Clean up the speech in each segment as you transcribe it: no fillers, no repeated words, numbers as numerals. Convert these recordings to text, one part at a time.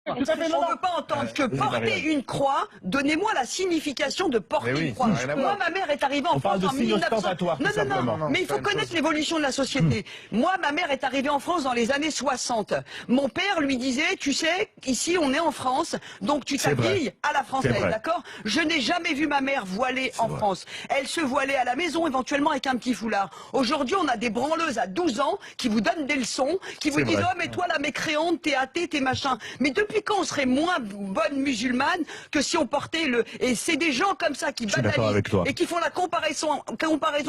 On ne veut pas entendre que porter une croix, donnez-moi la signification de porter une croix. Moi, ma mère est arrivée en France en 1900. Non, mais il faut connaître l'évolution de la société. Moi, ma mère est arrivée en France dans les années 60. Mon père lui disait, tu sais, ici on est en France, donc tu t'habilles à la française, d'accord? Je n'ai jamais vu ma mère voilée en France. Elle se voilait à la maison, éventuellement avec un petit foulard. Aujourd'hui, on a des branleuses à 12 ans qui vous donnent des leçons, qui vous disent, oh mais toi la mécréante, t'es athée, t'es machin. Mais depuis quand on serait moins bonne musulmane que si on portait le... Et c'est des gens comme ça qui banalisent et qui font la comparaison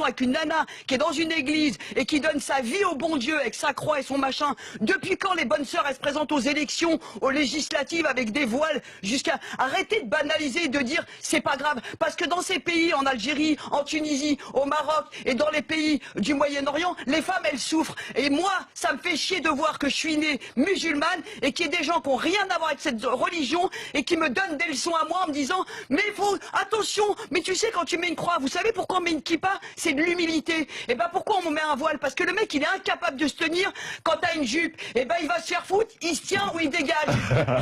avec une nana qui est dans une église et qui donne sa vie au bon Dieu avec sa croix et son machin. Depuis quand les bonnes sœurs, elles se présentent aux élections, aux législatives avec des voiles jusqu'à... Arrêtez de banaliser et de dire c'est pas grave. Parce que dans ces pays, en Algérie, en Tunisie, au Maroc et dans les pays du Moyen-Orient, les femmes, elles souffrent. Et moi, ça me fait chier de voir que je suis née musulmane et qu'il y ait des gens qui n'ont rien à voir avec cette religion et qui me donnent des leçons à moi en me disant mais faut attention, mais tu sais quand tu mets une croix, vous savez pourquoi on met une kippa? C'est de l'humilité. Et ben pourquoi on me met un voile? Parce que le mec il est incapable de se tenir quand t'as une jupe. Et ben il va se faire foutre, il se tient ou il dégage.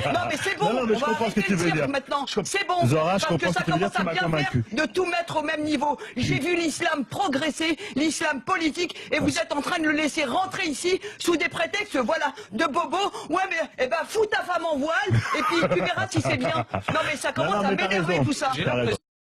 Non mais c'est bon, non, mais on va arrêter le cirque maintenant. C'est bon, Zora, parce que ça commence à bien faire de tout mettre au même niveau. J'ai vu l'islam progresser, l'islam politique, et vous êtes en train de le laisser rentrer ici sous des prétextes, voilà, de bobo. Ouais mais eh ben fous ta femme en voile et puis tu verras si c'est bien. Non mais ça commence à m'énerver tout ça.